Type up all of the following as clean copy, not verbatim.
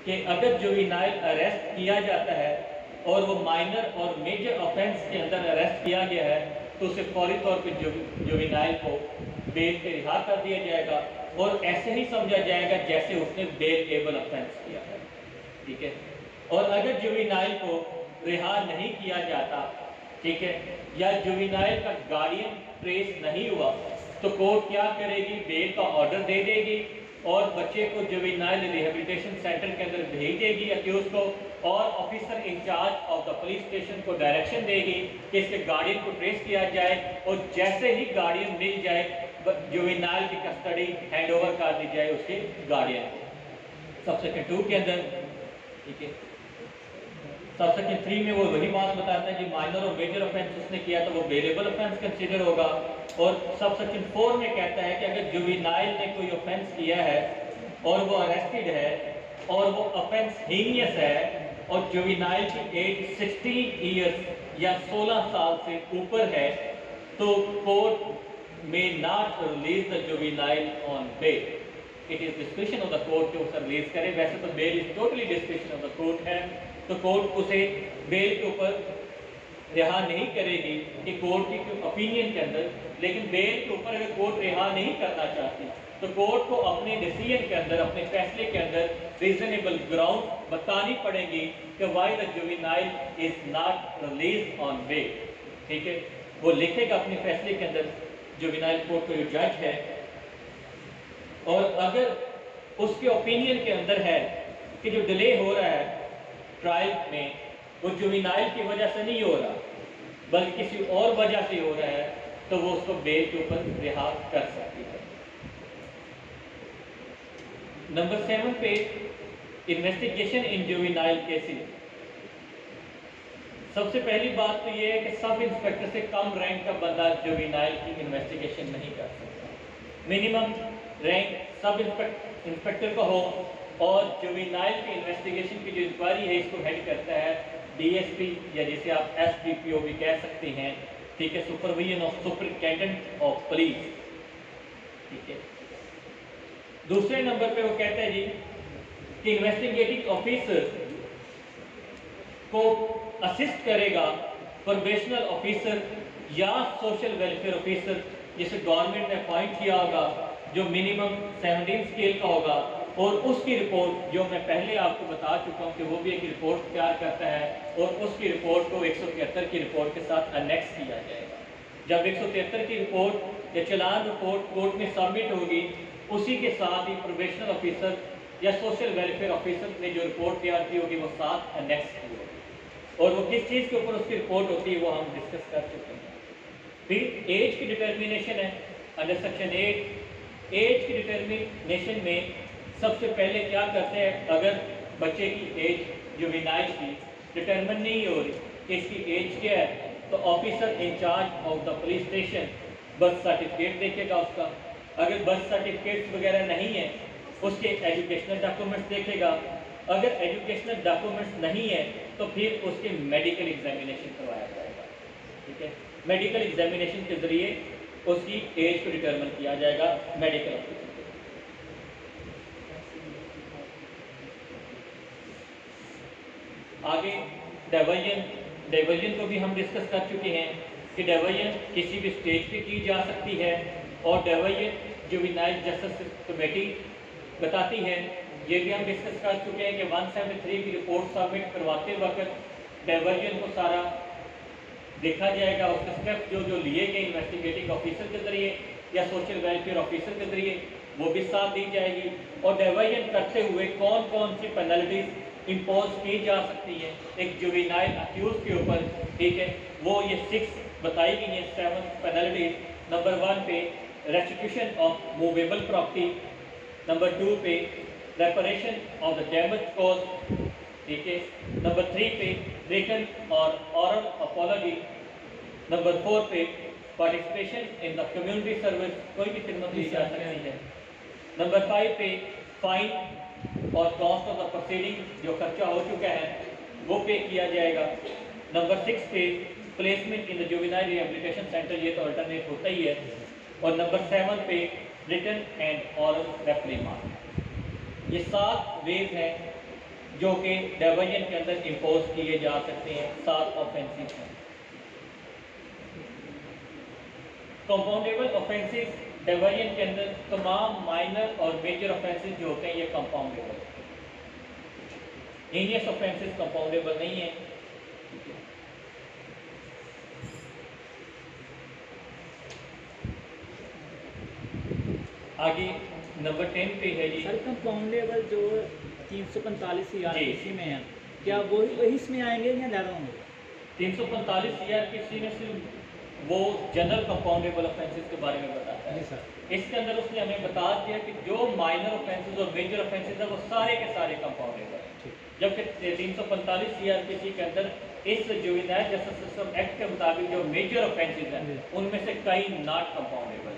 कि अगर juvenile arrest किया जाता है और वो माइनर और मेजर ऑफेंस के अंदर अरेस्ट किया गया है तो उसे फौरी तौर पर जुवेनाइल को बेल पे रिहा कर दिया जाएगा और ऐसे ही समझा जाएगा जैसे उसने बेल एबल ऑफेंस किया है। ठीक है। और अगर जुवेनाइल को रिहा नहीं किया जाता, ठीक है, या जुवेनाइल का गार्डियन ट्रेस नहीं हुआ तो कोर्ट क्या करेगी, बेल का ऑर्डर दे देगी और बच्चे को जुवेनाइल रिहेबिलिटेशन सेंटर के अंदर भेज देगी अक्यूज को, और officer incharge of the police station को डायरेक्शन देगी कि इसके गार्डियन को ट्रेस किया जाए और जैसे ही गार्डियन मिल जाए जुवेनाइल की कस्टडी हैंड ओवर कर दी जाए उसके गार्डियन को। सबसेक्शन 2 के अंदर, ठीक है, सबसेक्शन 3 में वो वही बात बताता है कि माइनर और मेजर ऑफेंस उसने किया तो वो बेलेबल ऑफेंस कंसीडर होगा। और सबसेक्शन 4 में कहता है कि अगर जुवेनाइल ने कोई ऑफेंस किया है और वो अरेस्टेड है और वो ऑफेंस हीनियस है और जुवेनाइल की एज 16 ईयर्स या 16 साल से ऊपर है तो court may not release the juvenile on bail. It is discretion of the court कि उसे रिलीज करे। वैसे तो bail is totally description of the court है, तो कोर्ट उसे बेल के ऊपर रिहा नहीं करेगी कि कोर्ट की ओपिनियन के अंदर। लेकिन बेल के ऊपर अगर कोर्ट रिहा नहीं करना चाहती तो कोर्ट को अपने डिसीजन के अंदर, अपने फैसले के अंदर रीजनेबल ग्राउंड बतानी पड़ेगी कि why the juvenile is not release on bail. ठीक है, वो लिखेगा अपने फैसले के अंदर जुवेनाइल कोर्ट का जो जज है, और अगर उसके ओपिनियन के अंदर है कि जो डिले हो रहा है ट्रायल में वो जुवेनाइल की वजह से नहीं हो रहा बल्कि किसी और वजह से हो रहा है तो वो उसको बेल के ऊपर रिहा कर सकती है। नंबर 7 पे इन्वेस्टिगेशन इन जुवेनाइल केसेस। सबसे पहली बात तो ये है कि सब इंस्पेक्टर से कम रैंक का बंदा जुवेनाइल की इन्वेस्टिगेशन नहीं कर सकता। मिनिमम रैंक सब इंस्पेक्टर का हो और जुवेनाइल की इन्वेस्टिगेशन की जो इंक्वायरी है इसको हेड करता है डीएसपी या जिसे आप एसडीपीओ भी कह सकते हैं। ठीक है, supervision of superintendent of police. ठीक है, दूसरे नंबर पे वो कहता है जी कि इन्वेस्टिगेटिंग ऑफिसर को असिस्ट करेगा प्रोबेशनल ऑफिसर या सोशल वेलफेयर ऑफिसर जिसे गवर्नमेंट ने अपॉइंट किया होगा जो मिनिमम 17 स्केल का होगा, और उसकी रिपोर्ट जो मैं पहले आपको बता चुका हूँ कि वो भी एक रिपोर्ट तैयार करता है और उसकी रिपोर्ट को 173 की रिपोर्ट के साथ अनेक्स किया जाएगा। जब 173 की रिपोर्ट या चालान रिपोर्ट कोर्ट में सबमिट होगी उसी के साथ ही प्रोबेशनल ऑफिसर या सोशल वेलफेयर ऑफिसर ने जो रिपोर्ट तैयार की होगी वो साथ अनेक्स की होगी, और वो किस चीज़ के ऊपर उसकी रिपोर्ट होती है वो हम डिस्कस कर चुके हैं। फिर एज की डिटर्मिनेशन है अंडर सेक्शन 8। एज की डिटर्मिनेशन में सबसे पहले क्या करते हैं, अगर बच्चे की एज जुवेनाइल की डिटर्मिन नहीं हो रही कि इसकी एज क्या है तो officer incharge of the police station birth certificate देखेगा उसका। अगर बर्थ सर्टिफिकेट वगैरह नहीं है उसके एजुकेशनल डॉक्यूमेंट्स देखेगा। अगर एजुकेशनल डॉक्यूमेंट्स नहीं है तो फिर उसके मेडिकल एग्जामिनेशन करवाया जाएगा। ठीक है, मेडिकल एग्जामिनेशन के जरिए उसकी एज को डिटरमिन किया जाएगा मेडिकल ऑफिसर। आगे डाइवर्जन को भी हम डिस्कस कर चुके हैं कि डाइवर्जन किसी भी स्टेज पे की जा सकती है और डाइवर्जन जुवेनाइल जस्टिस कमेटी बताती है। ये भी हम डिस्कस कर चुके हैं कि 173 की रिपोर्ट सबमिट करवाते वक्त डाइवर्जन को सारा देखा जाएगा, उसके स्टेप जो जो लिए गए इन्वेस्टिगेटिंग ऑफिसर के जरिए या सोशल वेलफेयर ऑफिसर के जरिए वो भी साथ दी जाएगी, और डाइवर्जन करते हुए कौन कौन सी पेनल्टीज इम्पोज की जा सकती है एक जुवेनाइल अक्यूज के ऊपर। ठीक है, वो ये 6 बताई गई हैं 7 पेनल्टीज। नंबर 1 पे restitution of movable property, number 2 पे reparation of the damage cause. ठीक है, नंबर 3 पे रिटन और ऑरल अपॉलॉजी, नंबर 4 पे participation in the community service, कोई भी खिदमत दी जा सकती है। नंबर 5 पे फाइन और कॉस्ट ऑफ द प्रोसीडिंग जो खर्चा हो चुका है वो पे किया जाएगा। नंबर 6 पे placement in the juvenile rehabilitation centre, ये तो अल्टरनेट होता ही है। और नंबर 7 पे रिटन एंड ऑरल रेप्रिमांड। ये 7 वेज हैं जो कि डिवीजन के अंदर इम्पोज किए जा सकते हैं। 7 ऑफेंसेस हैं। कंपाउंडेबल ऑफेंसेस डिवीजन के अंदर तमाम माइनर और मेजर ऑफेंसेस जो होते हैं ये कंपाउंडेबल। हीनियस ऑफेंसेस कंपाउंडेबल नहीं है। आगे नंबर 10 पे है जी सर कंपाउंडेबल जो 345 CRPC में है, क्या जी। वो इसमें आएंगे या ज़्यादा होंगे? 345 CRPC में सिर्फ वो जनरल कंपाउंडेबल ऑफेंसेस के बारे में बताता है। जी सर। इसके अंदर उसने हमें बता दिया कि जो माइनर ऑफेंसेस और मेजर ऑफेंसेस है वो सारे के सारे कंपाउंडेबल हैं। जबकि 345 CRPC के अंदर इस जुवेनाइल जस्टिस सिस्टम एक्ट के मुताबिक जो मेजर ऑफेंसेस हैं उनमें से कई नॉट कंपाउंडेबल।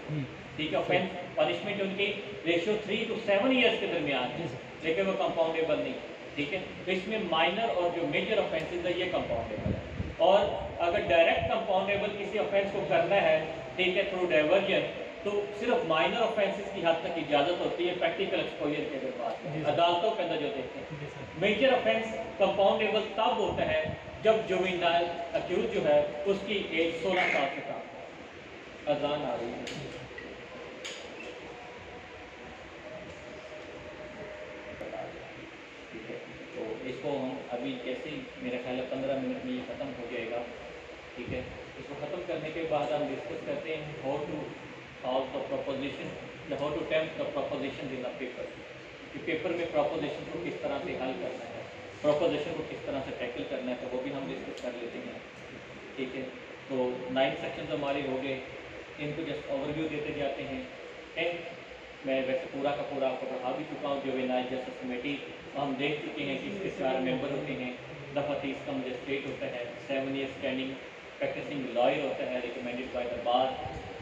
ठीक है, ऑफेंस पनिशमेंट उनकी रेशियो 3 to 7 ईयर्स के दरमियान है, लेकिन वो कंपाउंडेबल नहीं। ठीक है, तो इसमें माइनर और जो मेजर ऑफेंसेस है ये कंपाउंडेबल है। और अगर डायरेक्ट कंपाउंडेबल किसी ऑफेंस को करना है, ठीक है, थ्रू डाइवर्जन, तो सिर्फ माइनर ऑफेंसेस की हद तक इजाज़त होती है प्रैक्टिकल एक्सपोजर के अगर बात करें अदालतों के अंदर जो देखते हैं। मेजर ऑफेंस कंपाउंडेबल तब होता है जब जुवेनाइल अक्यूज जो है उसकी एज 16 साल से कम है। अजान आ रही है। ठीक है, तो इसको हम अभी जैसे ही मेरा ख्याल है 15 मिनट में ये ख़त्म हो जाएगा। ठीक है, इसको ख़त्म करने के बाद हम डिस्कस करते हैं how to solve the proposition, how to attempt the proposition in the paper. कि पेपर में प्रोपोजिशन को किस तरह से हल करना है, प्रोपोजिशन को किस तरह से टैकल करना है, तो वो भी हम डिस्कस कर लेते हैं। ठीक है, तो 9 सेक्शंस हमारे हो गए, इनको जस्ट ओवरव्यू देते जाते हैं। मैं वैसे पूरा का पूरा आपको पढ़ा भी चुका हूँ। जुवेनाइल जस्टिस कमेटी हम देख चुके हैं कि इसके 4 मेंबर होते हैं। दफ़ा 30 का मजिस्ट्रेट होता है, 7 ईयर स्टैंडिंग प्रैक्टिसिंग लॉयर होता है रिकमेंडेड बाय द बार।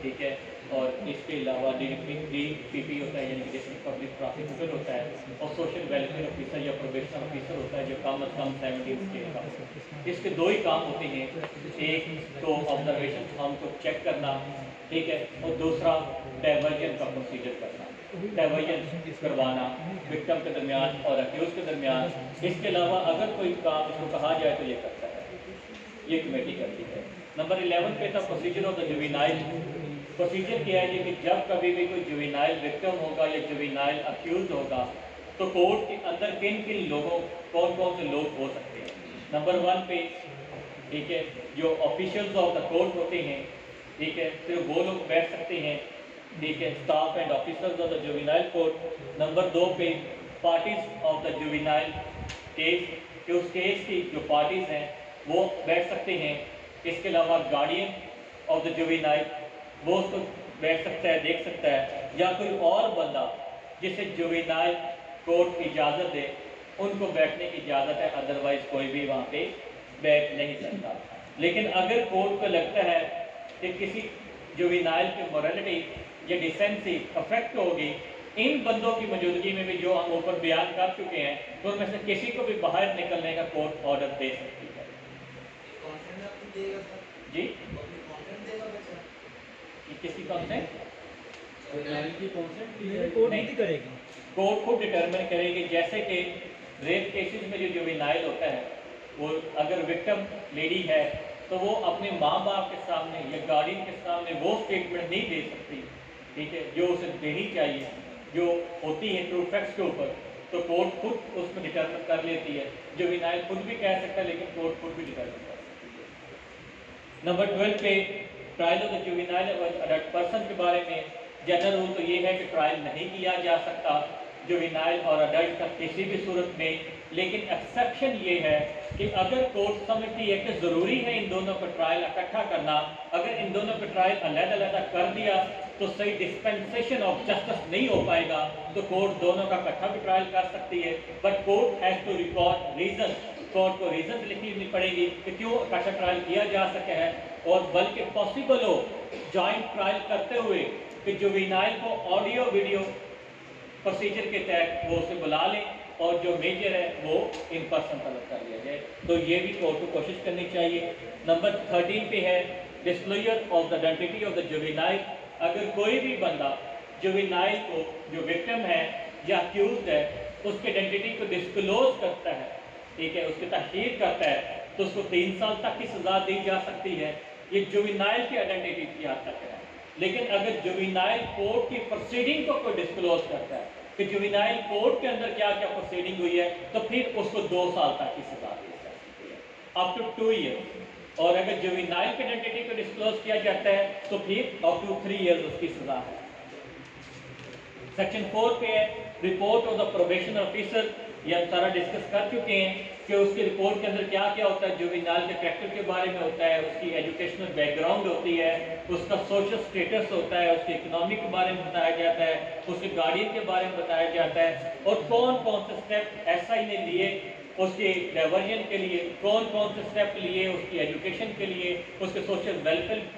ठीक है, और इसके अलावा DPP होता है यानी कि डिस्ट्रिक्ट पब्लिक प्रोसिक्यूटर होता है, और सोशल वेलफेयर ऑफिसर या प्रोबेशनल ऑफिसर होता है जो कम अज़ कम 17 स्टेट का। इसके 2 ही काम होते हैं, एक तो ऑब्जर्वेशन फॉर्म को चेक करना, ठीक है, और दूसरा डाइवर्जन का प्रोसीजर करना, डाइवर्जन करवाना विक्टिम के दरमियान और अक्यूज के दरमियान। इसके अलावा अगर कोई काम इसको कहा जाए तो ये करता है, ये कमेटी करती है। नंबर 11 पे था procedure of the juvenile. Procedure क्या है जी कि जब कभी भी कोई जुवेनाइल विक्टिम होगा या जुवेनाइल अक्यूज होगा तो कोर्ट के अंदर किन किन लोगों कौन कौन से लोग हो सकते हैं। नंबर 1 पे, ठीक है, जो ऑफिशियल्स ऑफ द कोर्ट होते हैं, ठीक है, सिर्फ वो लोग बैठ सकते हैं। ठीक है, staff and officers of the juvenile court. Number 2 पे parties of the juvenile case, कि उस केस की जो पार्टीज हैं वो बैठ सकते हैं। इसके अलावा गार्डियन ऑफ द जुवेनाइल वो उसको बैठ सकता है, देख सकता है, या कोई और बंदा जिसे जुवेनाइल कोर्ट इजाज़त दे उनको बैठने की इजाज़त है, अदरवाइज कोई भी वहाँ पे बैठ नहीं सकता। लेकिन अगर कोर्ट को लगता है कि किसी जुवेनाइल की मोरालिटी या डिसेंसी अफेक्ट होगी इन बंदों की मौजूदगी में भी जो हम ऊपर बयान कर चुके हैं, तो उनमें से किसी को भी बाहर निकलने का कोर्ट ऑर्डर दे सकती है। जी, किसी कॉन्सेंट कोर्ट नहीं करेगी, कोर्ट को डिटरमिन करेगी। जैसे कि रेप केसेस में जो जुवेनाइल होता है वो अगर विक्टिम लेडी है तो वो अपने माँ बाप के सामने या गार्डियन के सामने वो स्टेटमेंट नहीं दे सकती, ठीक है, जो उसे देनी चाहिए, जो होती है ट्रू फैक्ट्स के ऊपर, तो कोर्ट खुद उसमें डिटरमिन कर लेती है। जुवेनाइल खुद भी कह सकता है लेकिन कोर्ट खुद भी डिटरमिन कर सकती है। नंबर 12 पे trial of the juvenile adult person के बारे में जनरल रूल तो ये है कि ट्रायल नहीं किया जा सकता जुवेनाइल और अडल्ट का किसी भी सूरत में। लेकिन एक्सेप्शन ये है कि अगर कोर्ट समझती है कि ज़रूरी है इन दोनों का ट्रायल इकट्ठा करना, अगर इन दोनों का ट्रायल अलग-अलग कर दिया तो सही डिस्पेंसेशन ऑफ जस्टिस नहीं हो पाएगा, तो कोर्ट दोनों का इकट्ठा भी ट्रायल कर सकती है। But court has to record reason, court को रीज़न लिखनी पड़ेगी कि क्यों इकट्ठा ट्रायल किया जा सके है, और बल्कि पॉसिबल हो जॉइंट ट्रायल करते हुए कि जुवेनाइल को ऑडियो वीडियो प्रोसीजर के तहत वो उसे बुला लें और जो मेजर है वो इन पर्सन तलब कर लिया जाए। तो ये भी कोर्ट को कोशिश करनी चाहिए। नंबर 13 पे है disclosure of the identity of the juvenile. अगर कोई भी बंदा जुवेनाइल को जो विक्टिम है या अक्यूज्ड है उसकी आइडेंटिटी को डिस्क्लोज करता है, ठीक है, उसकी तहरीर करता है, तो उसको 3 साल तक की सज़ा दी जा सकती है। ये जुवेनाइल की आइडेंटिटी की हद तक है। लेकिन अगर जुवेनाइल कोर्ट की प्रोसीडिंग को कोई डिस्क्लोज करता है कि जुवेनाइल कोर्ट के अंदर क्या क्या प्रोसीडिंग हुई है, तो फिर उसको 2 साल तक की सज़ा दी जा सकती है, अप टू 2 ईयर्स। और अगर जुवेनाइल की आइडेंटिटी को डिस्क्लोज किया जाता है तो फिर अप टू 3 ईयर्स उसकी सज़ा है। सेक्शन 4 पे है report of the probation officer. ये हम सारा डिस्कस कर चुके हैं कि उसकी रिपोर्ट के अंदर क्या क्या होता है, जुवेनाइल के कैरेक्टर के बारे में होता है, उसकी एजुकेशनल बैकग्राउंड होती है, उसका सोशल स्टेटस होता है, उसके इकोनॉमिक के बारे में बताया जाता है, उसके गार्डियन के बारे में बताया जाता है, और कौन कौन से स्टेप एसआई ने लिए उसके डाइवर्जन के लिए, कौन कौन से स्टेप लिए उसकी एजुकेशन के लिए, उसके सोशल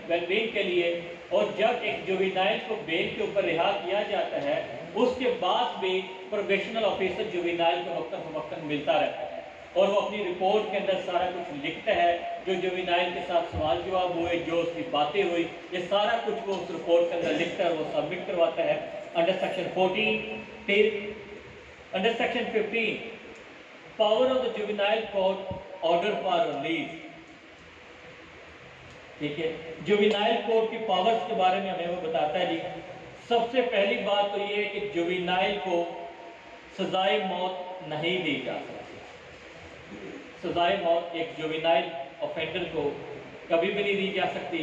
वेलबींग के लिए। और जब एक जुवेनाइल को बेल के ऊपर रिहा किया जाता है, उसके बाद भी प्रोबेशनल ऑफिसर जुवेनाइल को वक्तन फवक्तन मिलता रहता है और वो अपनी रिपोर्ट के अंदर सारा कुछ लिखता है, जो जुवेनाइल के साथ सवाल जवाब हुए, जो उसकी बातें हुई, ये सारा कुछ वो उस रिपोर्ट के अंदर लिखता है, वो सबमिट करवाता है अंडर सेक्शन 14। फिर under section 15 power of the juvenile court order for release. ठीक है, जुवेनाइल कोर्ट की पावर्स के बारे में हमें वो बताता है जी। सबसे पहली बात तो ये है कि जुवेनाइल को सजाए मौत नहीं दी जा सकती। सजाए मौत एक जुवेनाइल ऑफेंडर को कभी भी नहीं दी जा सकती।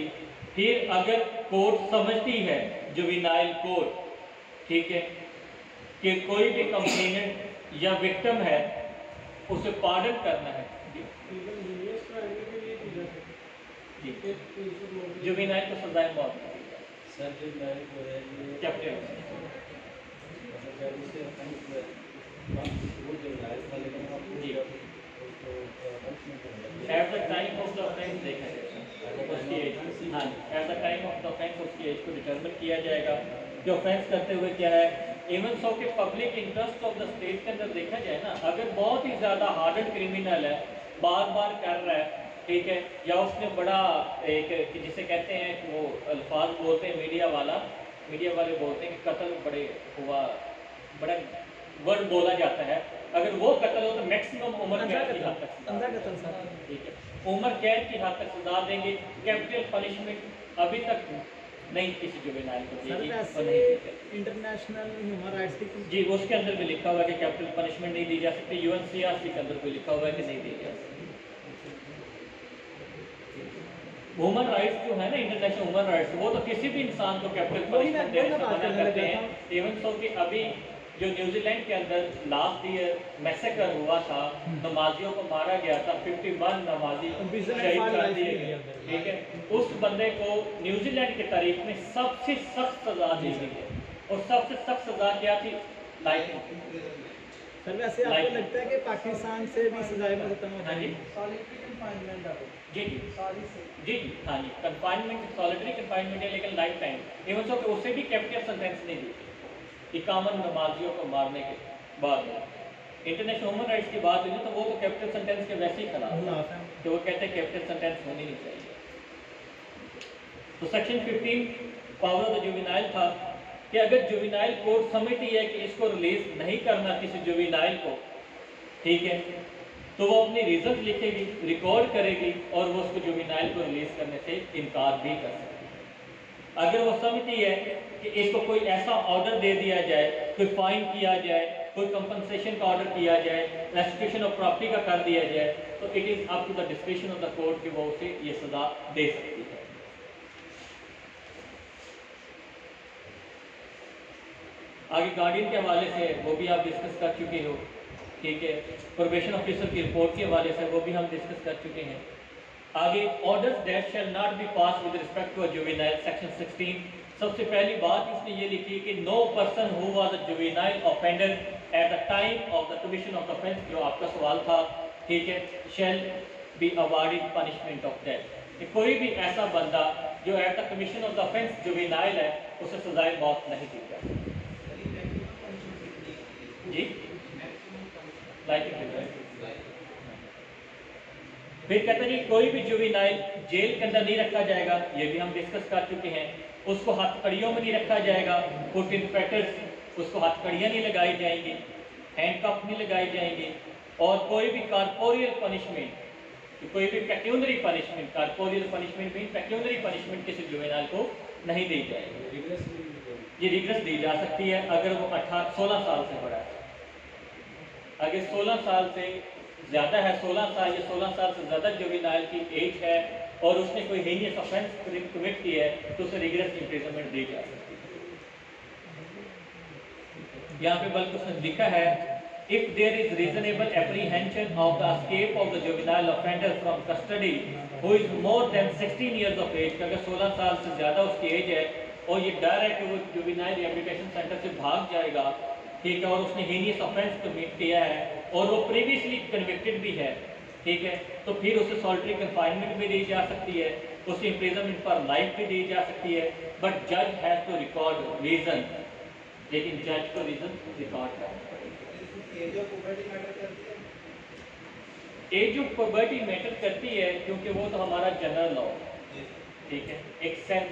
फिर अगर कोर्ट समझती है, जुवेनाइल कोर्ट, ठीक है, कि कोई भी कंप्लेनेंट या विक्टिम है, उसे पार्डन करना है जी, जुवेनाइल को सजाए मौत कैप्टन जी at the time of the offence देखा जाएगा उसकी एज। हाँ, at the time of the offence उसकी एज को डिटरमिन किया जाएगा कि ऑफेंस करते हुए क्या है। इवन सो के public interest of the state के अंदर देखा जाए ना, अगर बहुत ही ज़्यादा हार्डन क्रिमिनल है, बार बार कर रहा है, ठीक है, या उसने बड़ा एक जिसे कहते हैं कि वो अल्फाज बोलते हैं मीडिया वाले बोलते हैं कि कत्ल बड़े हुआ, बड़ा वर्ड बोला जाता है, अगर वो कत्ल हो तो मैक्सिमम उम्र कैद की हद तक सजा, ठीक है, उम्र कैद की हद तक सजा देंगे। कैपिटल पनिशमेंट अभी तक नहीं किसी जुवेनाइल को दी गई और नहीं दी जाती। इंटरनेशनल ह्यूमन राइट्स की जी, उसके अंदर भी लिखा हुआ है कि कैपिटल पनिशमेंट नहीं दी जा सकती। यूएनसीआरसी के अंदर भी लिखा हुआ है कि नहीं दी जा सकती। ह्यूमन राइट्स जो है ना, इंटरनेशनल ह्यूमन राइट्स, वो तो किसी भी इंसान को कैपिटल पनिशमेंट देने से मना करते हैं। इवन सो कि अभी जो न्यूजीलैंड के अंदर लास्ट ईयर मैसेकर हुआ था, नमाजियों को मारा गया था, 51 नमाजी शहीद कर दिए गए, ठीक है, उस बंदे को न्यूजीलैंड की तारीख में सबसे सख्त सजा दी गई है। और सबसे सख्त सजा क्या थी? लाइफ। सर वैसे आपको लगता है कि पाकिस्तान से भी सजाएं में खत्म हो हाँ जी जी जी जी जी हाँ जी, कन्फाइनमेंट सॉलिटरी कन्फाइनमेंट है, लेकिन लाइफ टाइम। इवन सो कि उसे भी कैपिटल सेंटेंस नहीं दी 51 नमाजियों को मारने के बाद में। इंटरनेशनल ह्यूमन राइट्स की बात हुई ना, तो वो तो कैपिटल सेंटेंस के वैसे ही खिलाफ है, तो वो कहते हैं कैपिटल सेंटेंस होनी नहीं चाहिए। तो section 15 power of the juvenile था कि अगर जुवेनाइल कोर्ट समझती है कि इसको रिलीज नहीं करना किसी जुवेनाइल को, ठीक है, तो वो अपनी रीजन लिखेगी, रिकॉर्ड करेगी और वो उसको जुवेनाइल को रिलीज करने से इनकार भी कर सकती है। अगर वो समझती है कि इसको कोई ऐसा ऑर्डर दे दिया जाए, कोई फाइन किया जाए, कोई कंपनसेशन का ऑर्डर किया जाए, रेस्ट्रिक्शन ऑफ प्रॉपर्टी का कर दिया जाए, तो it is up to the description of the court कि वो उसे ये सजा दे सकती है। आगे गार्डियन के हवाले से वो भी आप डिस्कस कर चुके हो, ठीक है, प्रोबेशन ऑफिसर की रिपोर्ट के हवाले से वो भी हम डिस्कस कर चुके हैं। आगे orders that shall not be pass with respect to a juvenile, section 16। सबसे पहली बात इसने ये लिखी कि no person who was a juvenile offender at the time of the commission of offence, जो आपका सवाल था, ठीक है, shall be awarded punishment of death. कोई भी ऐसा बंदा जो at the commission of the offence juvenile है, उसे सजाए मौत नहीं दी जा सकती जी। फिर कहते हैं कि कोई भी जुवेनाइल जेल के अंदर नहीं रखा जाएगा, ये भी हम डिस्कस कर चुके हैं। उसको हथकड़ियों में नहीं रखा जाएगा, फुट इन फेटर्स, उसको हथकड़ियाँ नहीं लगाई जाएंगी, हैंडकफ नहीं लगाई जाएंगी, और कोई भी कॉर्पोरियल पनिशमेंट, कोई भी pecuniary punishment, corporeal punishment mean pecuniary punishment किसी जुवेनाइल को नहीं दी जाएगी। ये रिग्रेस दी जा सकती है अगर वो 16 साल से बड़ा है। अगर 16 साल से ज़्यादा है, 16 साल या 16 साल से ज़्यादा जुवेनाइल की एज है और उसने कोई हीनियस ऑफेंस कमिट किया है तो उसे रिग्रेस इम्प्रिजनमेंट दी जा सकती है। यहाँ पे बल्कि उसने लिखा है, if there is reasonable apprehension of the escape of the juvenile offender from custody who is more than 16 years of age, अगर 16 साल से ज़्यादा उसकी एज है और ये डर है कि वो जुवेनाइल रिहेबिलिटेशन सेंटर से भाग जाएगा, ठीक है, और उसने हीनियस ऑफेंस कमिट किया है और वो प्रीवियसली कन्विक्टेड भी है, ठीक है, तो फिर उसे सॉल्टरी कन्फाइनमेंट भी दी जा सकती है, उसे इम्प्रिजनमेंट फॉर लाइफ भी दी जा सकती है, बट जज हैज़ टू रिकॉर्ड रीजन, लेकिन जज को रीजन रिकॉर्ड करना पड़ेगा। एज ऑफ पुबर्टी मैटर करती है क्योंकि वो तो हमारा जनरल लॉ, ठीक है, एक सेंस,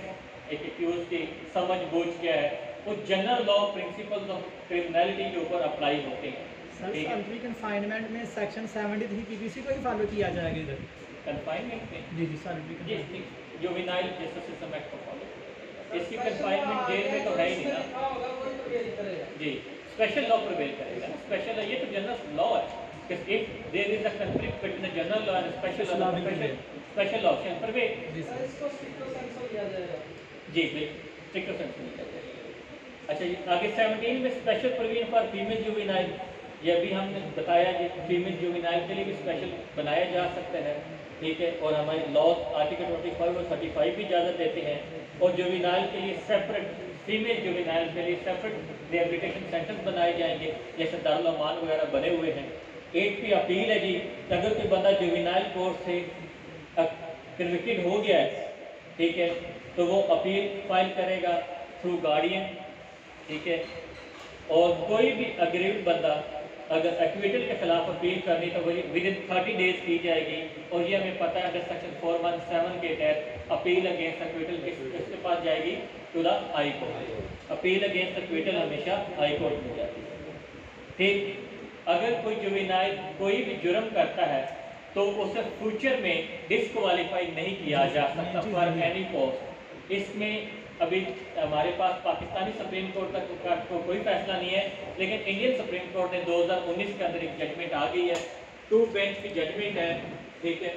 एक एक्यूज की समझ बूझ क्या है, वो general law principles of criminality के ऊपर अप्लाई होते हैं। सर सॉल्टरी कन्फाइनमेंट में सेक्शन 73 पीपीसी को ही फॉलो किया जाएगा इधर कन्फाइनमेंट में? जी सॉल्टरी जी, जुवेनाइल जस्टिस सिस्टम एक्ट को फॉलो, इसकी कन्फाइनमेंट जेल में तो है ही नहीं ना। जी, स्पेशल लॉ प्रिवेल करेगा, स्पेशल ये तो जनरल लॉ है, because if there is a conflict between the general law and special law, special law shall prevail। इसको स्ट्रिक्टो सेंस हो किया जाएगा। जी बिल्कुल, स्ट्रिक्टो सेंस में किया जाएगा। अच्छा जी, आगे 17 में special provision for female juvenile, ये भी हमने बताया कि फीमेल जुवेनाइल के लिए भी स्पेशल बनाया जा सकता है, ठीक है, और हमारे लॉज आर्टिकल 25 और 35 भी इजाज़त देते हैं, और जुवेनाइल के लिए सेपरेट, फीमेल जुवेनाइल के लिए सेपरेट रिहेबिलिटेशन सेंटर्स बनाए जाएंगे, जैसे दारुल अमान वगैरह बने हुए हैं। 8 की अपील है जी, अगर कोई बंदा जुवेनाइल कोर्ट से कन्विक्टेड हो गया है, ठीक है, तो वो अपील फाइल करेगा थ्रू गार्डियन, ठीक है, और कोई भी अग्रीव्ड बंदा अगर एक्विटल के खिलाफ अपील करनी तो वही विद इन 30 डेज की जाएगी, और ये हमें पता है अंडर सेक्शन 417 के तहत अपील अगेंस्ट एक्विटल किसके पास जाएगी, to the high court. Appeal against acquittal हमेशा हाई कोर्ट में जाती है। ठीक, अगर कोई जुवेनाइल कोई भी जुर्म करता है तो उसे फ्यूचर में डिस्क्वालीफाई नहीं किया जा सकता फॉर एनी पोस्ट। इसमें अभी हमारे पास पाकिस्तानी सुप्रीम कोर्ट तक का कोई फैसला नहीं है, लेकिन इंडियन सुप्रीम कोर्ट ने 2019 के अंदर एक जजमेंट आ गई है, 2 बेंच की जजमेंट है, ठीक है,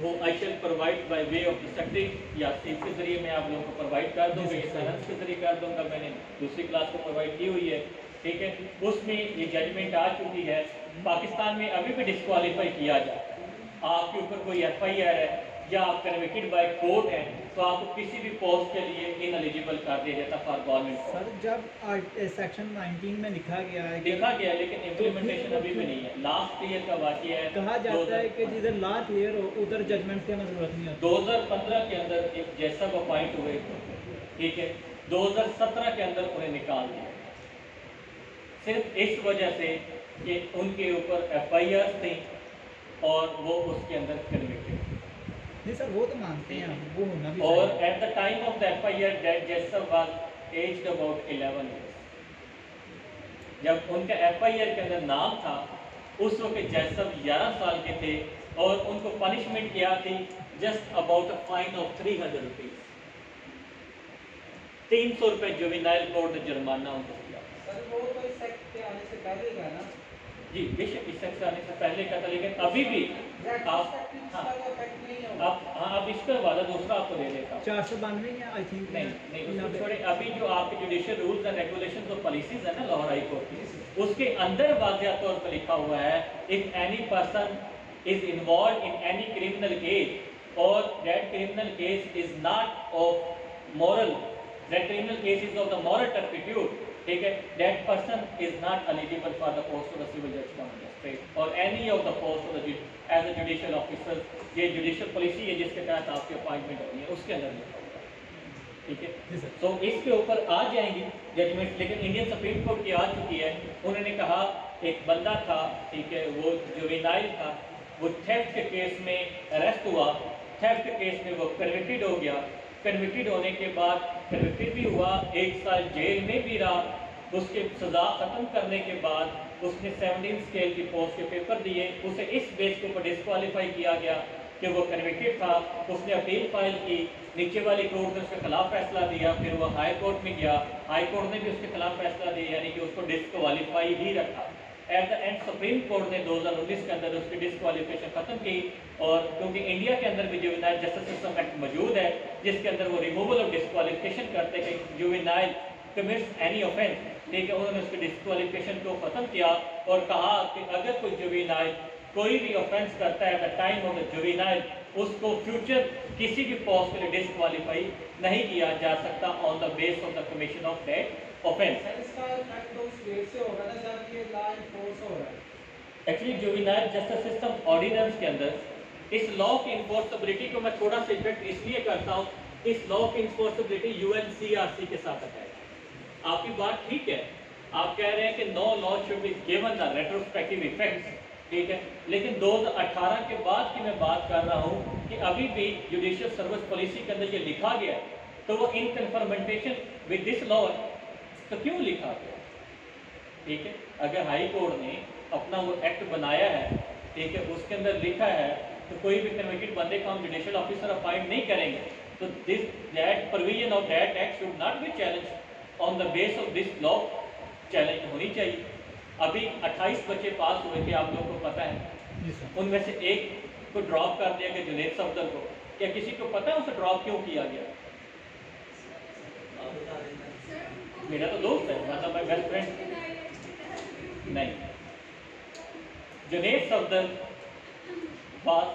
वो I shall provide by way of the secretary या सील के जरिए मैं आप लोगों को प्रोवाइड कर दूंगा, ये सैलेंस के जरिए कर दूंगा, मैंने दूसरी क्लास को प्रोवाइड की हुई है, ठीक है, उसमें ये जजमेंट आ चुकी है। पाकिस्तान में अभी भी डिस्क्वालीफाई किया जाता है, आपके ऊपर कोई FIR है या आप कन्विक्टेड बाय कोर्ट हैं तो आपको किसी भी पोस्ट के लिए इनएलिजिबल कर दिया जाता फॉर गवर्नमेंट। सर जब सेक्शन 19 में लिखा गया है, लिखा गया लेकिन इम्प्लीमेंटेशन अभी भी नहीं है। लास्ट ईयर का वाकया है, कहा जाता है कि जिधर लॉ क्लियर हो उधर जजमेंट की हमें जरूरत नहीं होती। 2015 के अंदर एक जैसा वो अपॉइंट हुए, ठीक है, 2017 के अंदर उन्हें निकाल दिया, सिर्फ इस वजह से कि उनके ऊपर FIR थी और वो उसके अंदर कन्विक्टेड। नहीं सर वो तो मानते हैं, वो होना भी और चाहिए। At the time of the FIR that जैसब वाज एज्ड अबाउट 11 ईयर्स। जब उनका FIR के अंदर नाम था उस वक्त जैसब 11 साल के थे और उनको पनिशमेंट क्या थी, just about a fine of 300 rupees, 300 रुपये जुवेनाइल कोर्ट ने जुर्माना उनको किया। सर वो तो इस एक्ट के आने से पहले का ना? जी बेशक इस एक्ट से आने से पहले का था, लेकिन अभी भी आप आप इसका वादा दूसरा आपको दे देता हूँ। 492 या आई थिंक नहीं उसको छोड़े, अभी जो आपके जुडिशियल रूल्स एंड रेगुलेशंस और पॉलिसीज है ना लाहौर हाई कोर्ट की, उसके अंदर वाज़िया तौर पर लिखा हुआ है, if any person is involve in any criminal case और that criminal case is not of moral, that criminal case is of the moral turpitude, ठीक है, that person is not eligible for the post of the civil जज cum magistrate और any of the post of the as a judicial officer. ये judicial policy है जिसके तहत आपकी appointment होनी है, उसके अंदर लिखा होगा, ठीक है। तो इसके ऊपर आ जाएंगी जजमेंट, लेकिन इंडियन सुप्रीम कोर्ट की आ चुकी है। उन्होंने कहा एक बंदा था, ठीक है, वो जुवेनाइल था, वो थेफ्ट के केस में अरेस्ट हुआ, थेफ्ट के केस में वो कन्विक्टेड हो गया, कन्विक्टेड होने के बाद कन्विक्टेड भी हुआ, 1 साल जेल में भी रहा, उसके सज़ा ख़त्म करने के बाद उसने 17 स्केल की पोस्ट के पेपर दिए, उसे इस बेस के ऊपर डिस्क्वालीफाई किया गया कि वो कन्विक्टेड था। उसने अपील फाइल की, नीचे वाली कोर्ट ने उसके खिलाफ फैसला दिया, फिर वो हाई कोर्ट में गया, हाई कोर्ट ने भी उसके खिलाफ फैसला दिया, यानी कि उसको डिस्क्वालीफाई ही रखा। At the end supreme court ने 2019 के अंदर उसकी डिस्क्वालिफिकेशन ख़त्म की, और क्योंकि इंडिया के अंदर भी जुवेनाइल जस्टिस सिस्टम एक्ट मौजूद है जिसके अंदर वो रिमूवल ऑफ डिस्क्वालिफिकेशन करते हैं, जुवेनाइल कमिट्स एनी ऑफेंस, ठीक है, उन्होंने उसकी डिस्क्वालिफिकेशन को ख़त्म किया और कहा कि अगर कोई जुवेनाइल कोई भी ऑफेंस करता है eight the time of the juvenile, उसको फ्यूचर किसी भी पोस्ट के लिए डिस्क्वालीफाई नहीं किया जा सकता on the base of the commission of that offence. Actually juvenile justice system ordinance के अंदर इस लॉ की इन्फोर्सबिलिटी को मैं थोड़ा सा इफेक्ट इसलिए करता हूँ, इस लॉ की इन्फोर्सबिलिटी UNCRC के साथ है। आपकी बात ठीक है, आप कह रहे हैं कि no law should be given the retrospective effects, ठीक है, लेकिन 2018 के बाद की मैं बात कर रहा हूँ कि अभी भी जुडिशियल सर्विस पॉलिसी के अंदर ये लिखा गया है, तो वो इन कन्फर्मेंटेशन विद दिस लॉ तो क्यों लिखा गया, ठीक है। अगर हाई कोर्ट ने अपना वो एक्ट बनाया है, ठीक है, उसके अंदर लिखा है तो कोई भी कन्विक्टेड बंदे को हम जुडिशियल ऑफिसर अपॉइंट नहीं करेंगे, तो this that provision of that act should not be challenge on the base of this law, challenge होनी चाहिए। अभी 28 बच्चे पास हुए थे, आप लोगों को पता है, उनमें से एक को ड्रॉप कर दिया गया, जुनैद सफदर को। क्या किसी को पता है उसे ड्रॉप क्यों किया गया? मेरा तो दोस्त है, मतलब माय बेस्ट फ्रेंड नहीं। Junaid Safdar was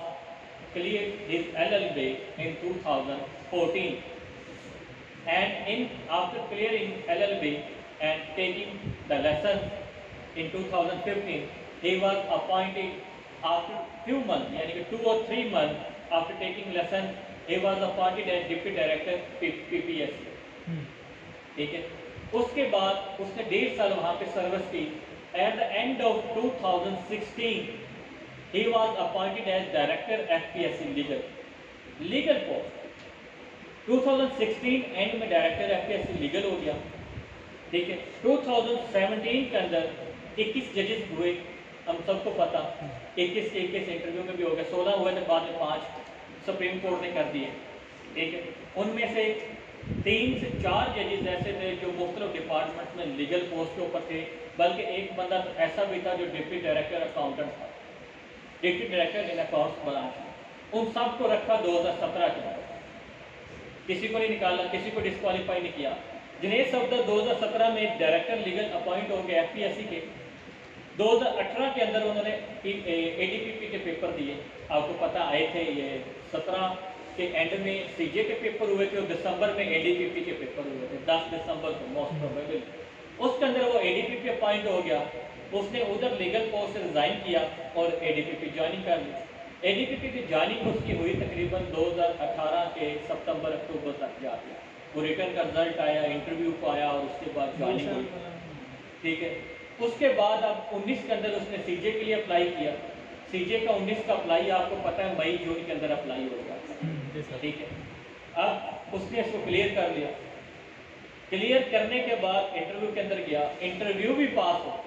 cleared his LLB in 2014, and after clearing LLB and taking the lessons in 2015, he was appointed after few months, यानी कि 2 or 3 months after taking lessons, he was appointed as Deputy Director PPSC, ठीक है। उसके बाद उसने 1.5 साल वहाँ पे सर्विस की। At the end of 2016, he was appointed as Director FPSC legal post। 2016 and में डायरेक्टर FPSC लीगल हो गया, ठीक है। 2017 के अंदर 21 जजेस हुए, हम सबको पता, 21 के 21 इंटरव्यू में भी हो गए, 16 हुए थे, बाद में 5 सुप्रीम कोर्ट ने कर दिए, ठीक है। उनमें से 3 से 4 जजेस ऐसे थे जो मुख्तलिफ डिपार्टमेंट में लीगल पोस्ट के ऊपर थे, बल्कि एक बंदा तो ऐसा भी था जो डिप्टी डायरेक्टर अकाउंटेंट था, deputy director in accounts branch. उन सब को रखा 2017 के अंदर, किसी को नहीं निकाला, किसी को डिस्क्वालीफाई नहीं किया। जुनैद सफदर 2017 में डायरेक्टर लीगल अपॉइंट हो गए FPSC के। 2018 के अंदर उन्होंने ADPP के पेपर दिए, आपको पता आए थे, ये 17 के एंड में CJ के पेपर हुए थे और दिसंबर में ADPP के पेपर हुए थे, 10 दिसंबर को मोस्ट प्रोबेबल। उसके अंदर वो ADPP अपॉइंट हो गया, उसने उधर लीगल पोस्ट से रिज़ाइन किया और ADPP ज्वाइनिंग कर ली। ADPP की ज्वाइनिंग उसकी हुई तकरीबन 2018 के सितंबर अक्टूबर तक जाके, वो रिटर्न का रिजल्ट आया, इंटरव्यू को आया और उसके बाद ज्वाइनिंग हुई, ठीक है। उसके बाद अब 19 के अंदर उसने CJ के लिए अप्लाई किया। CJ का 19 का अप्लाई आपको पता है मई जून के अंदर अप्लाई होगा, ठीक है। अब उसने इसको क्लियर कर लिया। क्लियर करने के बाद इंटरव्यू के अंदर गया, इंटरव्यू भी पास हो,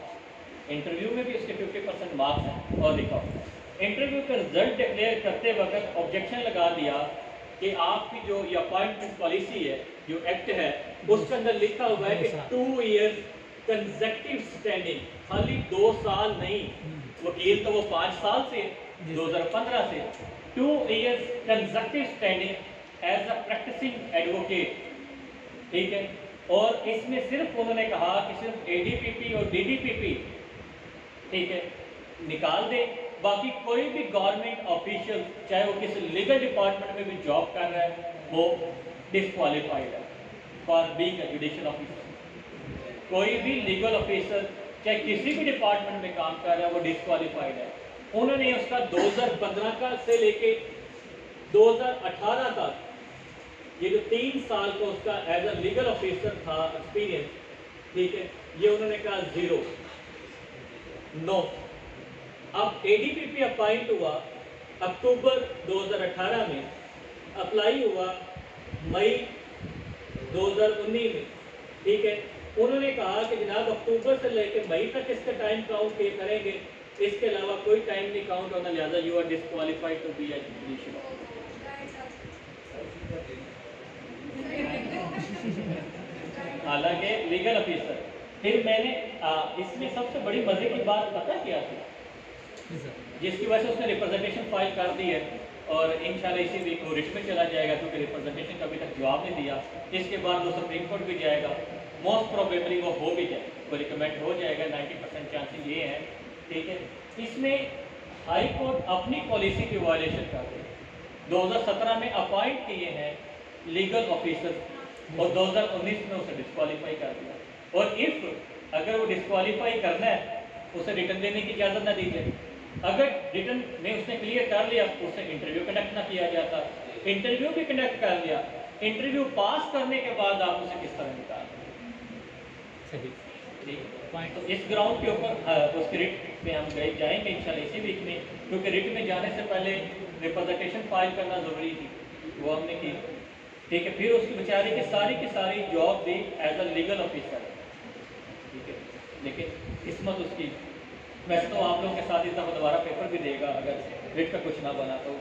इंटरव्यू में भी उसके 50% मार्क्स हैं। और देखो इंटरव्यू का रिजल्ट डिक्लेयर करते वक्त ऑब्जेक्शन लगा दिया कि आपकी जो ये अपॉइंटमेंट पॉलिसी है, जो एक्ट है, उसके अंदर लिखा हुआ है कि 2 ईयर्स कंसेक्यूटिव स्टैंडिंग, खाली 2 साल नहीं, वकील तो वो 5 साल से 2015 से 2 years consecutive standing as a practising advocate, ठीक है। और इसमें सिर्फ उन्होंने कहा कि सिर्फ ADPP और DDPP, ठीक है, निकाल दे, बाकी कोई भी गवर्नमेंट ऑफिशियल चाहे वो किसी लीगल डिपार्टमेंट में भी जॉब कर रहा है वो डिस्क्वालीफाइड है for being a judicial officer. कोई भी लीगल ऑफिसर चाहे किसी भी डिपार्टमेंट में काम कर रहा है वो डिस्क्वालीफाइड है। उन्होंने उसका 2015 का से लेके 2018 तक ये जो 3 साल का उसका एज अ लीगल ऑफिसर था एक्सपीरियंस, ठीक है, ये उन्होंने कहा 0 नो। अब ADPP अपॉइंट हुआ अक्टूबर 2018 में, अप्लाई हुआ मई 2019 में, ठीक है। उन्होंने कहा कि जनाब अक्टूबर से लेकर मई तक इसका टाइम काउंट पे करेंगे, इसके अलावा कोई टाइम नहीं काउंट होना, लिहाजा you are disqualified to be as judicial. हालांकि लीगल ऑफिसर। फिर मैंने इसमें सबसे बड़ी मजे की बात पता क्या थी, जिसकी वजह से उसने रिप्रेजेंटेशन फाइल कर दी है और इंशाल्लाह इसी वीक वो रिट में चला जाएगा, क्योंकि रिप्रेजेंटेशन का अभी तक जवाब नहीं दिया। इसके बाद वो सुप्रीम कोर्ट भी जाएगा, मोस्ट प्रोबेबली वो हो भी जाए, वो रिकमेंड हो जाएगा, 90% चांसेस ये हैं। ठीक है, इसमें हाई कोर्ट अपनी पॉलिसी की वायलेशन कर रही है। 2017 में अपॉइंट किए हैं लीगल ऑफिसर और 2019 में उसे डिस्क्वालीफाई कर दिया, और इफ अगर वो डिस्क्वालीफाई करना है उसे रिटर्न देने की इजाज़त ना दी जाए। अगर रिटर्न में उसने क्लियर कर लिया, उससे इंटरव्यू कंडक्ट ना किया जाता, इंटरव्यू भी कंडक्ट कर लिया, इंटरव्यू पास करने के बाद आप उसे किस तरह निकाल सही। ठीक, तो इस ग्राउंड के ऊपर उसके रिट में हम गए जाएंगे इंशाल्लाह इसी वीक में, क्योंकि रिट में जाने से पहले रिप्रेजेंटेशन फाइल करना ज़रूरी थी, वो हमने की। ठीक है, फिर उसकी बेचारी की सारी जॉब दी एज अ लीगल ऑफिसर। ठीक है, लेकिन किस्मत उसकी, वैसे तो आप लोगों के साथ इस दफ़ा दोबारा पेपर भी देगा अगर रिट का कुछ ना बना तो।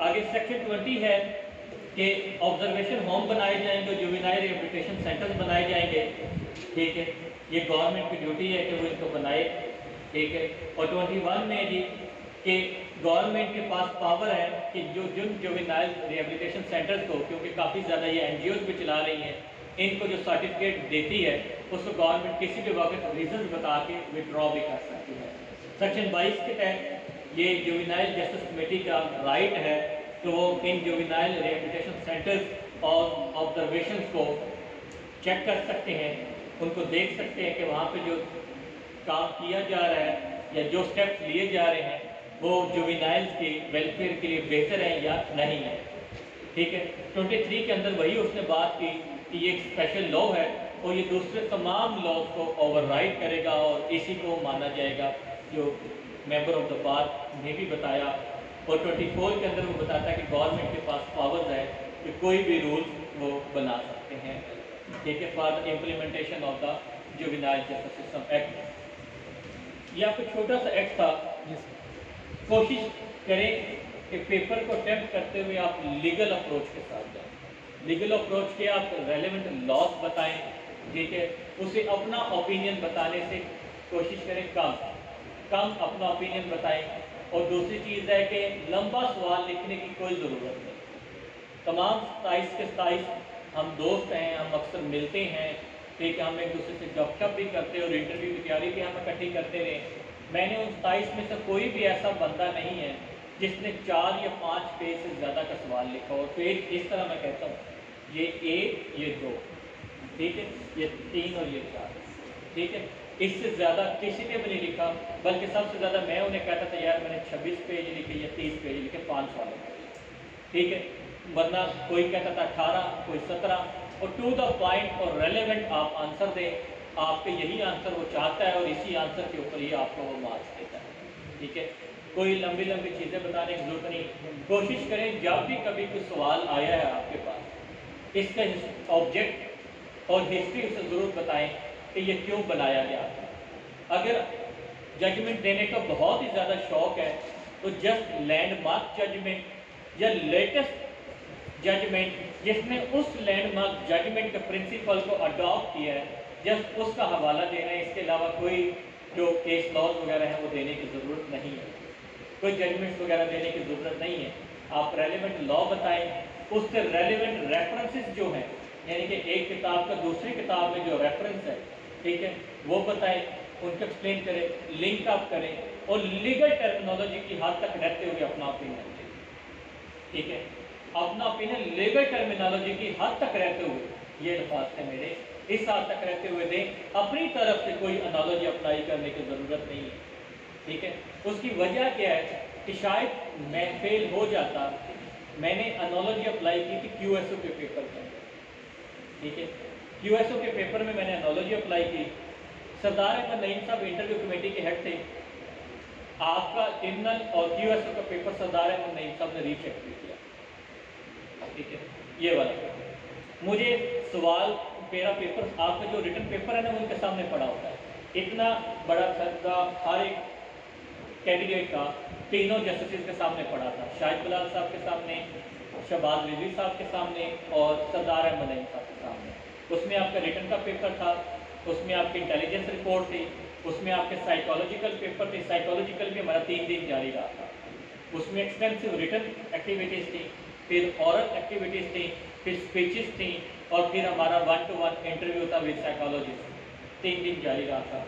आगे सेक्शन 20 है कि ऑब्जर्वेशन होम बनाए जाएंगे, जुवेनाइल रिहेबिलिटेशन सेंटर्स बनाए जाएंगे। ठीक है, ये गवर्नमेंट की ड्यूटी है कि वो इनको बनाए। ठीक है, और 21 में जी कि गवर्नमेंट के पास पावर है कि जिन जुवेनाइल रिहेबिलिटेशन सेंटर्स को, क्योंकि काफ़ी ज़्यादा ये NGOs भी चला रही हैं, इनको जो सर्टिफिकेट देती है उसको गवर्नमेंट किसी भी वक्त रीजन बता के विड्रॉ भी कर सकती है। सेक्शन 22 के तहत ये जुवेनाइल जस्टिस कमेटी का राइट है तो वो इन जुवेनाइल रिहेबिलिटेशन सेंटर्स और ऑब्जर्वेशंस को चेक कर सकते हैं, उनको देख सकते हैं कि वहाँ पे जो काम किया जा रहा है या जो स्टेप्स लिए जा रहे हैं वो जुवेनाइल्स के वेलफेयर के लिए बेहतर है या नहीं है। ठीक है, 23 के अंदर वही उसने बात की कि ये एक स्पेशल लॉ है और ये दूसरे तमाम लॉज को ओवरराइड करेगा और इसी को माना जाएगा, जो मेंबर ऑफ द बार ने भी बताया। और 24 के अंदर वो बताता है कि गवर्नमेंट के पास पावर्स है कि कोई भी रूल्स वो बना सकते हैं। ठीक है, for the implementation of the juvenile justice system act. ये आपको छोटा सा एक्ट था, कोशिश करें कि पेपर को अटेम्प्ट करते हुए आप लीगल अप्रोच के साथ जाएं। लीगल अप्रोच के आप रेलेवेंट लॉज बताएं। ठीक है, उसे अपना ओपिनियन बताने से कोशिश करें कम अपना ओपिनियन बताएं। और दूसरी चीज़ है कि लंबा सवाल लिखने की कोई ज़रूरत नहीं। तमाम 27 के 27 हम दोस्त हैं, हम अक्सर मिलते हैं। ठीक है, हम एक दूसरे से गपशप भी करते हैं और इंटरव्यू की तैयारी भी हम इकट्ठी करते रहे। मैंने उन 27 में से कोई भी ऐसा बंदा नहीं है जिसने 4 या 5 पेज से ज़्यादा का सवाल लिखा और पेज इस तरह मैं कहता हूँ, ये 1, ये 2, ठीक है, ये 3 और ये 4, ठीक है, इससे ज़्यादा किसी ने भी नहीं लिखा। बल्कि सबसे ज़्यादा मैं उन्हें कहता था यार मैंने 26 पेज लिखे या 30 पेज लिखे 5 सवालों के लिए। ठीक है, वरना कोई कहता था 18, कोई 17। और टू द पॉइंट और रेलेवेंट आप आंसर दें। आपके यही आंसर वो चाहता है और इसी आंसर के ऊपर ही आपको वो मार्क्स देता है। ठीक है, कोई लंबी लंबी चीज़ें बताने की जरूरत नहीं। कोशिश करें जब भी कभी कोई सवाल आया है आपके पास, इसका ऑब्जेक्ट और हिस्ट्री उसे ज़रूर बताएं कि ये क्यों बनाया गया। अगर जजमेंट देने का बहुत ही ज़्यादा शौक है तो जस्ट लैंडमार्क जजमेंट या लेटेस्ट जजमेंट जिसने उस लैंडमार्क जजमेंट के प्रिंसिपल को अडॉप्ट किया है, जस्ट उसका हवाला देना है। इसके अलावा कोई जो केस लॉज वगैरह है वो देने की ज़रूरत नहीं है, कोई जजमेंट्स वगैरह देने की ज़रूरत नहीं है। आप रेलेवेंट लॉ बताएं, उससे रेलेवेंट रेफरेंसेस जो हैं, यानी कि एक किताब का दूसरी किताब में जो रेफरेंस है, ठीक है, वो बताएं, उनको एक्सप्लेन करें, लिंक अप करें और लीगल टर्मिनोलॉजी की हद तक रहते हुए अपना ओपिनियन दें। ठीक है, अपना ओपिनियन लीगल टर्मिनोलॉजी की हद तक रहते हुए, ये अल्फाज थे मेरे, इस हद तक रहते हुए दें। अपनी तरफ से कोई एनालॉजी अप्लाई करने की ज़रूरत नहीं है। ठीक है, उसकी वजह क्या है कि शायद मैं फेल हो जाता। मैंने एनालॉजी अप्लाई की थी QSO के पेपर के अंदर। ठीक है, QSO के पेपर में मैंने एनालॉजी अप्लाई की। सरदार अहमद नईम साहब इंटरव्यू कमेटी के हेड थे। आपका इंटरनल और QSO का पेपर सरदार अहमद नईम साहब ने रीचेक भी किया। ठीक है, ये वाला मुझे सवाल मेरा पेपर, आपका जो रिटर्न पेपर है ना, वो उनके सामने पड़ा होता है। इतना बड़ा खर्चा हर एक कैंडिडेट का तीनों जस्टिस के सामने पड़ा था, शाहिद बिलाल साहब के सामने, शहबाज रिजवी साहब के सामने और सरदार अहमद नईम साहब के सामने। उसमें आपका रिटर्न का पेपर था, उसमें आपकी इंटेलिजेंस रिपोर्ट थी, उसमें आपके साइकोलॉजिकल पेपर थे, साइकोलॉजिकल भी हमारा 3 दिन जारी रहा था। उसमें एक्सटेंसिव रिटर्न एक्टिविटीज़ थी, फिर ओरल एक्टिविटीज़ थी, फिर स्पीचेस थी और फिर हमारा 1-to-1 इंटरव्यू था विद साइकोलॉजिस्ट। 3 दिन जारी रहा था।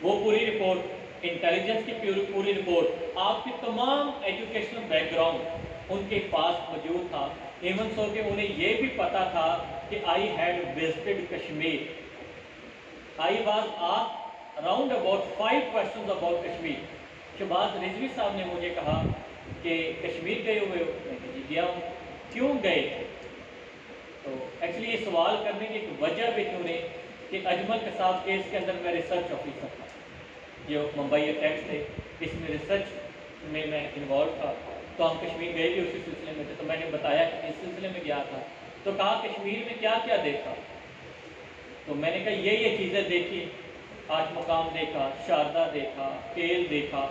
वो पूरी रिपोर्ट, इंटेलिजेंस की पूरी रिपोर्ट, आपकी तमाम एजुकेशनल बैकग्राउंड उनके पास मौजूद था। इवन सो कि उन्हें ये भी पता था कि I had visited Kashmir. I was asked around about 5 questions about Kashmir. Shahbaz Rizvi साहब ने मुझे कहा कि कश्मीर गए हुए हो? मैं कहा जी गया हूँ। क्यों गए? तो एक्चुअली ये सवाल करने की एक वजह भी थी उन्हें कि अजमल कसाब केस के अंदर मैं रिसर्च ऑफिसर था, जो मुंबई अटैक्स थे, इसमें रिसर्च में मैं इन्वॉल्व था। तो हम कश्मीर गए भी उसी सिलसिले में थे। तो मैंने बताया कि इस सिलसिले में गया था। तो कहा कश्मीर में क्या क्या देखा? तो मैंने कहा ये चीज़ें देखी, आठ मकाम देखा, शारदा देखा, केल देखा,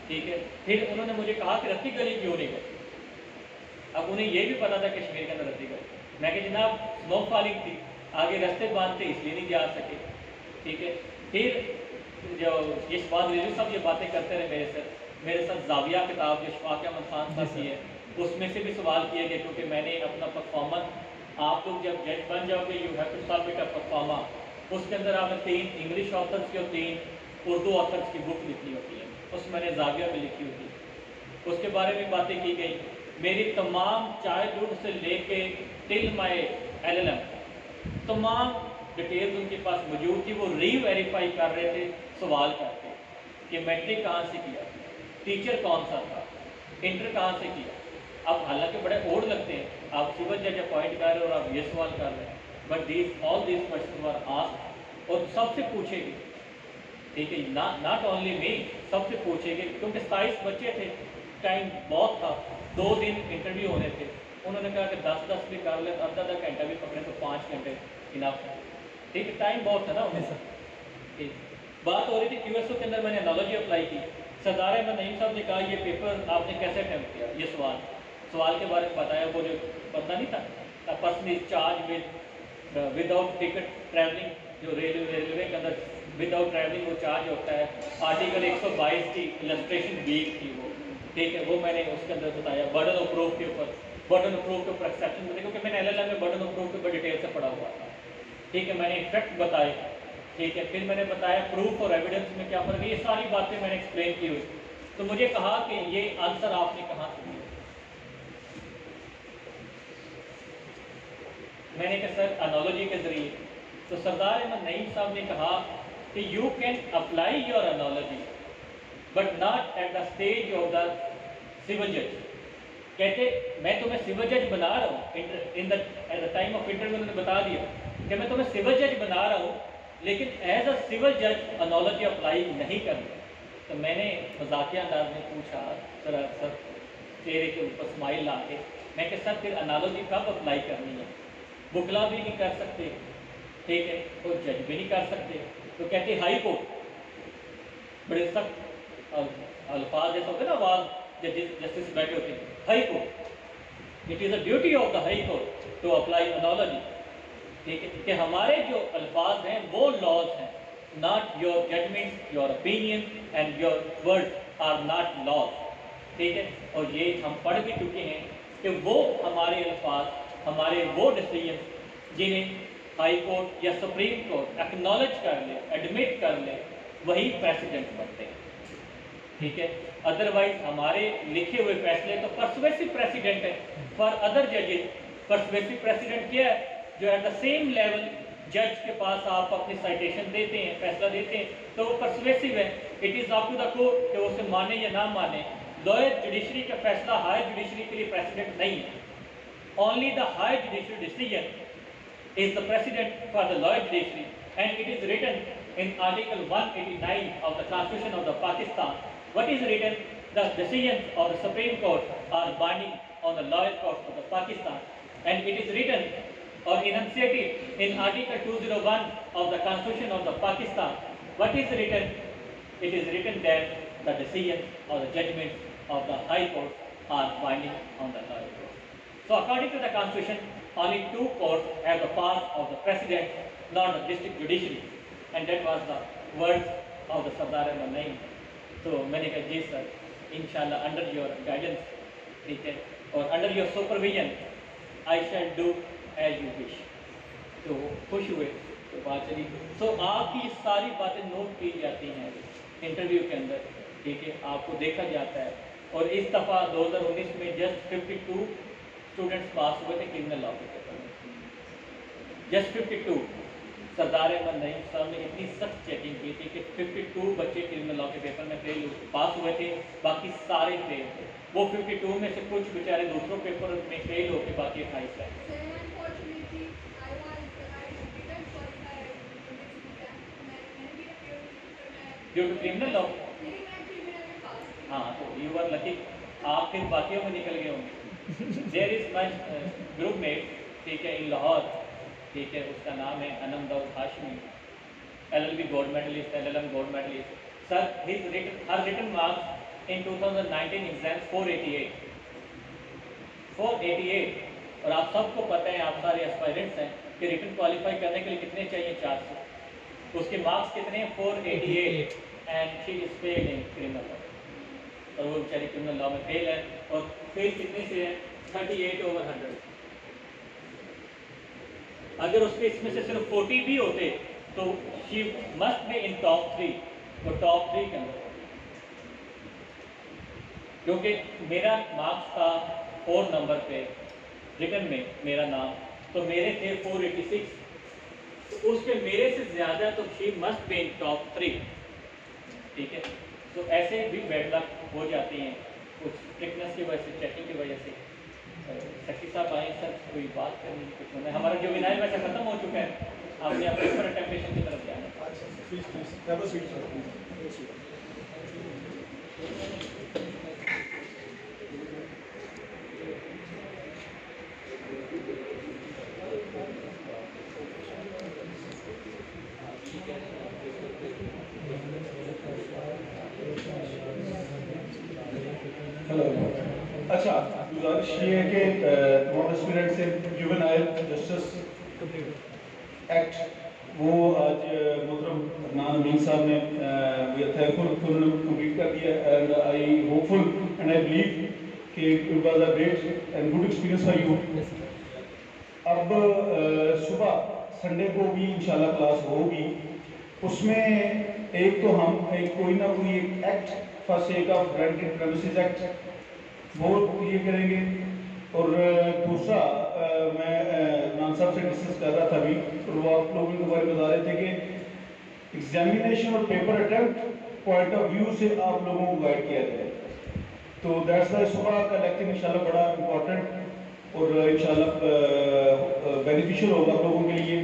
ठीक है। फिर उन्होंने मुझे कहा कि रत्ती गली क्यों नहीं गए? अब उन्हें ये भी पता था कश्मीर के अंदर रत्ती गली। मैं कहा जनाब स्नो फॉलिंग थी, आगे रास्ते बांध थे इसलिए नहीं जा सके, ठीक है। फिर जो ये शहबाज रिजवी साहब ये बातें करते रहे मेरे साथ जाविया किताब जो शफाक अहमद खान साहब की है, उसमें से भी सवाल किए गए, क्योंकि मैंने अपना परफॉर्मेंस, आप लोग जब जज बन जाओगे you have to submit a proforma, उसके अंदर आपने 3 इंग्लिश ऑथर्स की और 3 उर्दू ऑथर्स की बुक लिखनी होती है, उसमें मैंने जाविया भी लिखी होती है। उसके बारे में बातें की गई। मेरी तमाम चाइल्डहुड से लेके टिल माई LLM तमाम डिटेल्स उनके पास मौजूद थी। वो री-वेरीफाई कर रहे थे, सवाल करके कि मैट्रिक कहाँ से किया, टीचर कौन सा था, इंटर कहाँ से किया। अब हालांकि बड़े ओड लगते हैं, आप सिविल जज अपॉइंट कर रहे हो और आप ये सवाल कर रहे हैं, but all these question were asked और सबसे पूछेंगे, ठीक है। नॉट ओनली मी, सबसे पूछेंगे, क्योंकि 27 बच्चे थे, टाइम बहुत था, 2 दिन इंटरव्यू होने थे। उन्होंने कहा कि 10-10 भी कर ले, आधा घंटा भी पकड़े तो 5 घंटे इनफ है, ठीक है। टाइम बहुत था ना उन्हें। ठीक बात हो रही थी QSO के अंदर, मैंने एनालॉजी अप्लाई की। सरदार अहमद नईम साहब ने कहा ये पेपर आपने कैसे अटैम्प्ट किया, ये सवाल के बारे में बताया। वो जो पता नहीं था, person is charge without ticket travelling, जो रेलवे के अंदर विदाउट ट्रैवलिंग वो चार्ज होता है। आर्टिकल 122 की इलस्ट्रेशन वीक थी वो, ठीक है। वो मैंने उसके अंदर बताया। बर्डन ऑफ प्रूफ के ऊपर एक्सेप्शन बताया, क्योंकि मैंने LLM में बर्डन ऑफ प्रूफ के ऊपर डिटेल से पढ़ा हुआ था, ठीक है। मैंने इफेक्ट बताए, ठीक है। फिर मैंने बताया प्रूफ और एविडेंस में क्या फ़र्क है, ये सारी बातें मैंने एक्सप्लेन की हुई। तो मुझे कहा कि ये आंसर आपने कहाँ से दिया? मैंने कहा सर एनालॉजी के जरिए। तो सरदार अहमद नईम साहब ने कहा कि you can apply your analogy but not at the stage of the civil जज। कहते मैं तुम्हें सिविल जज बना रहा हूँ, at the time of interview उन्होंने बता दिया कि मैं तुम्हें सिविल जज बना रहा हूँ, लेकिन एज अ सिविल जज एनालॉजी अप्लाई नहीं करनी। तो मैंने मजाकिया अंदाज में पूछा, सर चेहरे के ऊपर स्माइल ला के, मैं कि सर फिर एनालॉजी कब अप्लाई करनी है? बुकला भी नहीं कर सकते, ठीक है, तो जज भी नहीं कर सकते। तो कहते हाई कोर्ट, बड़े सख्त अल्फाज जैसे होते ना, आवाज़ जस्टिस बैठे होते हैं, high court, it is a duty of the high court to apply analogy, ठीक है। कि हमारे जो अल्फाज हैं वो लॉज हैं, not your judgment, your opinion and your word are not laws, ठीक है। और ये हम पढ़ भी चुके हैं कि वो हमारे अल्फाज, हमारे वो डिसीजन जिन्हें हाई कोर्ट या सुप्रीम कोर्ट एक्नॉलेज कर ले, एडमिट कर ले, वही प्रेसिडेंट बनते हैं, ठीक है। अदरवाइज हमारे लिखे हुए फैसले तो पर्सुएसिव प्रेसिडेंट है फॉर अदर जजेस। पर्सुएसिव प्रेसिडेंट क्या है? जो एट द सेम लेवल जज के पास आप अपनी साइटेशन देते हैं, फैसला देते हैं, तो वो पर्सुएसिव है। It is up to the court कि वो उसे माने या ना माने। लोअर जुडिशरी का फैसला हायर जुडिशरी के लिए प्रेसिडेंट नहीं है। Only the higher judiciary decision is the precedent for the lower judiciary, and it is written in Article 189 of the Constitution of the Pakistan. What is written? The decisions of the Supreme Court are binding on the lower courts of the Pakistan, and it is written or enunciated in Article 201 of the Constitution of the Pakistan. What is written? It is written that the decisions or the judgments of the High Court are binding on the lower court. So according to the Constitution, only two courts have the powers of the President, not the district judiciary. And that was the words of the Sardar Ahmad Naeem. So मैंने कहा जी sir, इंशाल्लाह under your guidance, ठीक है, और under your supervision, I shall do as you wish. तो खुश हुए तो बात चली। सो आपकी सारी बातें नोट की जाती हैं इंटरव्यू के अंदर, ठीक है, आपको देखा जाता है। और इस दफ़ा 2019 में जस्ट 52 स्टूडेंट्स पास हुए थे क्रिमिनल लॉ के पेपर में, जस्ट 52। सरदार अहमद नईम साहब ने इतनी सख्त चेकिंग की थी कि 52 बच्चे क्रिमिनल लॉ के पेपर में फेल पास हुए थे, बाकी सारे फेल थे। वो 52 में से कुछ बेचारे दूसरों पेपर में फेल होकर बाकी 28 रहे। Due to criminal law. हाँ, तो यू आर लकी, आप फिर बाकियों में निकल गए होंगे। There is my group mate, ठीक है, इन लाहौर, ठीक है, उसका नाम है Anam Dawood Hashmi, LLB gold medallist, LLM gold medallist. Sir her written marks in 2019 exam 488। और आप सबको पता है, आप सारे एस्पायरेंट्स हैं कि रिटन क्वालिफाई करने के लिए कितने चाहिए, 400। उसके मार्क्स कितने हैं, 488, and she is fail in criminal law. और वो बेचारी क्रिमिनल लॉ में फेल है, और फेल कितने से है, 38/100। अगर उसके इसमें से सिर्फ 40 भी होते तो she must be in top 3, वो टॉप 3 के अंदर। क्योंकि मेरा मार्क्स था 4 नंबर पे रिटन में मेरा नाम, तो मेरे थे 486, तो उसके मेरे से ज़्यादा, तो she must be in top 3, ठीक है। तो ऐसे भी बैड लक हो जाती हैं कुछ स्ट्रिक्टनेस की वजह से, चेकिंग की वजह से। शक्ति साहब आए, सर कोई बात करनी, कुछ होना है, हमारा जो विनाइल वैसा खत्म हो चुका है, आपने अपने पेपर अटेम्पटेशन की तरफ जाना हेलो। अच्छा, गुजारिश ये है कि तमाम एस्पिरेंट से जुवेनाइल जस्टिस एक्ट वो आज मोहतरम अदनान अमीन साहब ने वी आर थैंकफुल उन्होंने कंप्लीट कर दिया, and I hopeful and I believe कि it was a great and good experience for you. अब सुबह संडे को भी इंशाल्लाह क्लास होगी, उसमें एक तो हम कोई ना कोई एक act for sake of rented premises act वो ये करेंगे, और दूसरा मैं नान साहब से डिस्कस कर रहा था अभी, और वो आप लोगों के बारे में बता रहे थे कि एग्जामिनेशन और paper attempt point of view से आप लोगों को गाइड किया जाए। तो दैट्स वाई सुबह का लेक्चर इंशाल्लाह बड़ा इम्पोर्टेंट और इंशाल्लाह बेनिफिशियल होगा आप लोगों के लिए।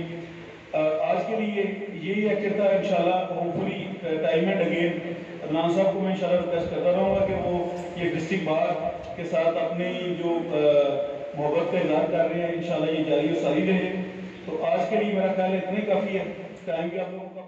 आज के लिए यही लेक्चर था, इंशाल्लाह hopefully time and again Adnan साहब को मैं इंशाल्लाह रिक्वेस्ट करता रहूँगा कि वो ये डिस्ट्रिक्ट बार के साथ अपनी जो मोहब्बत का इजहार कर रहे हैं, इंशाल्लाह ये जारी और सारी रहे। तो आज के लिए मेरा ख्याल इतना ही काफ़ी है, टाइम भी आप लोगों का